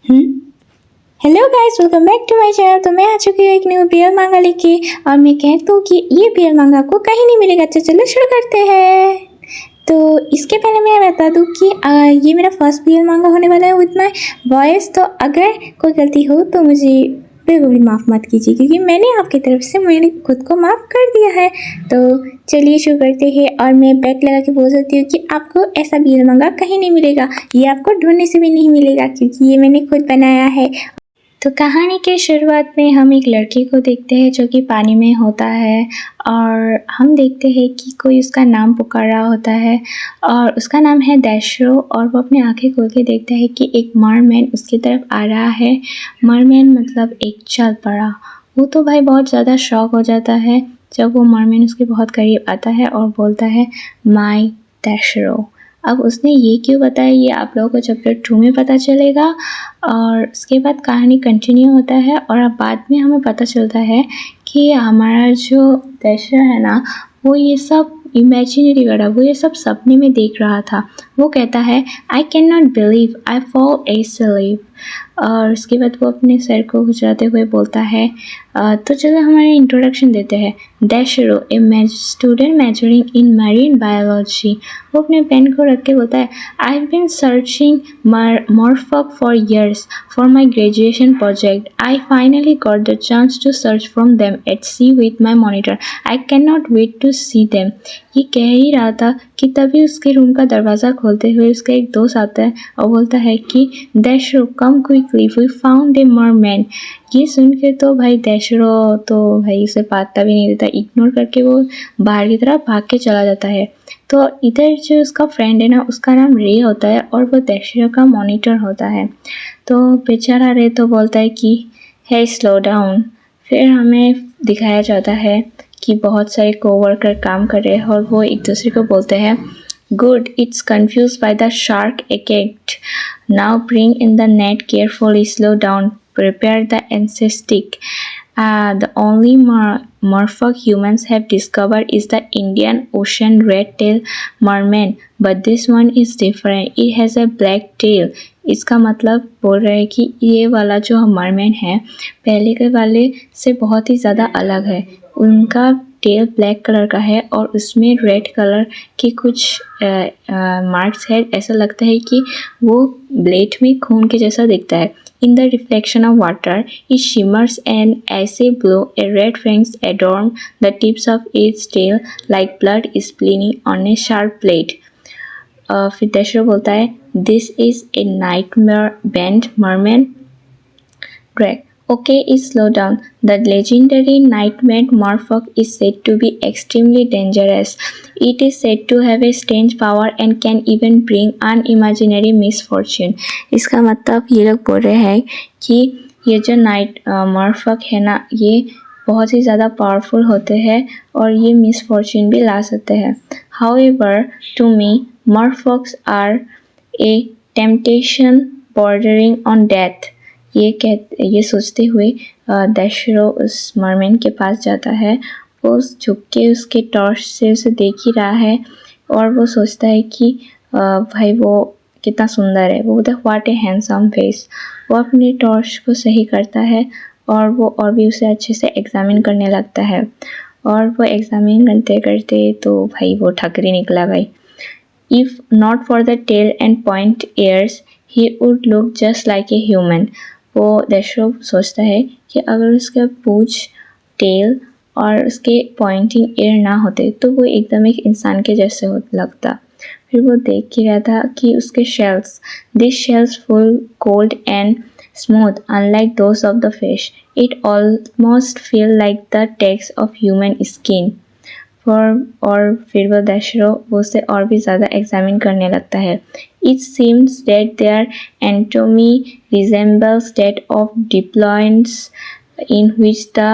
Hmm hello guys, welcome back to my channel. तो मैं आ चुकी हूँ एक न्यू बीयर मांगा लेके, और मैं कहती हूँ कि ये बीयर मांगा आपको कहीं नहीं मिलेगा। तो चलो शुरू करते हैं। तो इसके पहले मैं बता दूँ कि ये मेरा फर्स्ट बीयर मांगा होने वाला है विथ माय वॉइस। तो अगर कोई गलती हो तो मुझे बिल्कुल भी माफ़ मत कीजिए, क्योंकि मैंने आपकी तरफ से मैंने खुद को माफ़ कर दिया है। तो चलिए शुरू करते हैं। और मैं बैक लगा के बोल सकती हूँ कि आपको ऐसा बीयर मांगा कहीं नहीं मिलेगा, ये आपको ढूंढने से भी नहीं मिलेगा, क्योंकि ये मैंने खुद बनाया है। तो कहानी के शुरुआत में हम एक लड़के को देखते हैं जो कि पानी में होता है, और हम देखते हैं कि कोई उसका नाम पुकार रहा होता है, और उसका नाम है दैशरो। और वो अपनी आंखें खोल के देखता है कि एक मरमैन उसकी तरफ आ रहा है। मरमैन मतलब एक चल पड़ा। वो तो भाई बहुत ज़्यादा शॉक हो जाता है जब वो मरमैन उसके बहुत करीब आता है और बोलता है माय दैशरो। अब उसने ये क्यों बताया, ये आप लोगों को चैप्टर 2 में पता चलेगा। और उसके बाद कहानी कंटिन्यू होता है, और अब बाद में हमें पता चलता है कि हमारा जो दैशर है ना, वो ये सब इमेजिनरी वर्ड है, वो ये सब सपने में देख रहा था। वो कहता है I can not believe I fall asleep. और उसके बाद वो अपने सर को खुजलाते हुए बोलता है तो चलो हमारे इंट्रोडक्शन देते हैं। Daishiro a student majoring in marine biology. वो अपने पेन को रख के बोलता है आई हैव बीन सर्चिंग मॉर्फॉक for years for my graduation project. I finally got the chance to search from them at sea with my monitor. I can not wait to see them. ये कह ही रहा था कि तभी उसके room का दरवाज़ा खोलते हुए उसका एक दोस्त आता है और बोलता है कि Daishiro come quickly we found a merman. ये सुन के तो भाई दैशरो तो भाई उसे पात्ता भी नहीं देता, इग्नोर करके वो बाहर की तरफ भाग के चला जाता है। तो इधर जो उसका फ्रेंड है ना, उसका नाम रे होता है और वो दैशरो का मॉनिटर होता है। तो बेचारा रे तो बोलता है कि हे स्लो डाउन। फिर हमें दिखाया जाता है कि बहुत सारे कोवर्कर काम कर रहे हैं और वो एक दूसरे को बोलते हैं good it's confuse by the shark एकेट। Now bring in the net carefully slow down prepare the anesthetic. The only morphic humans have discovered is the Indian Ocean red-tailed merman, but this one is different. It has a black tail. इसका मतलब बोल रहे हैं कि ये वाला जो merman है पहले के वाले से बहुत ही ज़्यादा अलग है। उनका टेल ब्लैक कलर का है और उसमें रेड कलर की कुछ मार्क्स है। ऐसा लगता है कि वो ब्लेड में खून के जैसा दिखता है। In the reflection of water, it shimmers an icy blue. A red fangs adorn the tips of its tail like blood spilling on a sharp blade. फिर दैशरो बोलता है This is a nightmare band merman. Drag. Okay, slow down. The legendary nightmare morphoc is said to be extremely dangerous. It is said to have a strange power and can even bring unimaginary misfortune. इसका मतलब ये लोग बोल रहे हैं कि ये जो नाइट मॉर्फॉक है ना, ये बहुत ही ज़्यादा पावरफुल होते हैं और ये मिसफॉर्चून भी ला सकते हैं। However, to me, morphocs are a temptation bordering on death. ये सोचते हुए दैशरो उस मरमैन के पास जाता है। वो झुक के उसके टॉर्च से उसे देख ही रहा है और वो सोचता है कि भाई वो कितना सुंदर है। वो बोलता है व्हाट ए हैंडसम फेस। वो अपने टॉर्च को सही करता है और वो और भी उसे अच्छे से एग्जामिन करने लगता है। और वो एग्जामिन करते करते तो भाई वो ठकरी निकला भाई। If not for the tail and point ears, he would look just like a human. वो दैशरो सोचता है कि अगर उसका पूंछ, टेल और उसके पॉइंटिंग एयर ना होते तो वो एकदम एक इंसान के जैसे लगता। फिर वो देख के रहा था कि उसके shells, this shells full cold and smooth unlike those of the fish. It almost feel like the text of human skin. और फिर वो दैशरो उसे और भी ज़्यादा एग्जामिन करने लगता है। It seems that their anatomy resembles that of diploids, in which the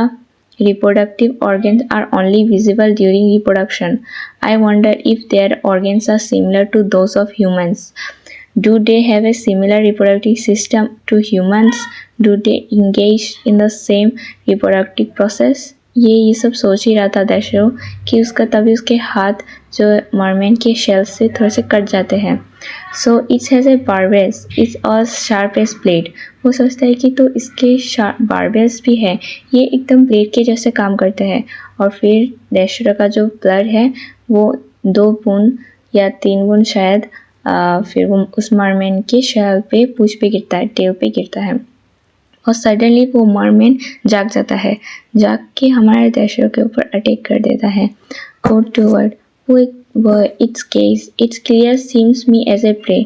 reproductive organs are only visible during reproduction. I wonder if their organs are similar to those of humans. Do they have a similar reproductive system to humans? Do they engage in the same reproductive process? ये सब सोच ही रहा था दैशरो कि उसका तभी उसके हाथ जो मरमैन के शेल से थोड़े से कट जाते हैं। So it's has a barbels, it's a sharp edge blade. वो सोचता है कि तो इसके बारबेल्स भी है, ये एकदम ब्लेड के जैसे काम करते हैं। और फिर दैशरो का जो ब्लड है वो 2 बूंद या 3 बूंद शायद फिर वो उस मरमैन के शेल पे पूंछ पे गिरता है, टेल पे गिरता है। और सडनली वो मरमैन जाग जाता है, जाग के हमारे दैशरो के ऊपर अटैक कर देता है। कोड टू वर्ड, वो it's case it's clear seems me as a prey.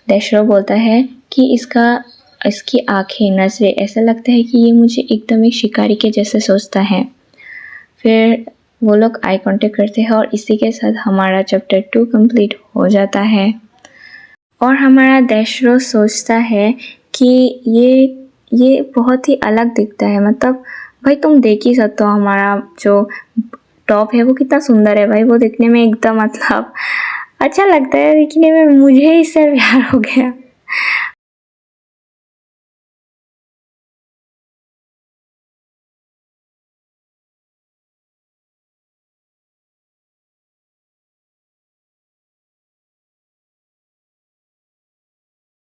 Daishiro बोलता है कि इसकी आंखें, नजरें, ऐसा लगता है कि ये मुझे एकदम एक शिकारी के जैसे सोचता है। फिर वो लोग आई कांटेक्ट करते हैं और इसी के साथ हमारा चैप्टर 2 कंप्लीट हो जाता है। और हमारा दैशरो सोचता है कि ये बहुत ही अलग दिखता है। मतलब भाई तुम देख ही सकते हो हमारा जो टॉप है वो कितना सुंदर है भाई, वो दिखने में एकदम मतलब अच्छा लगता है दिखने में, मुझे इससे प्यार हो गया।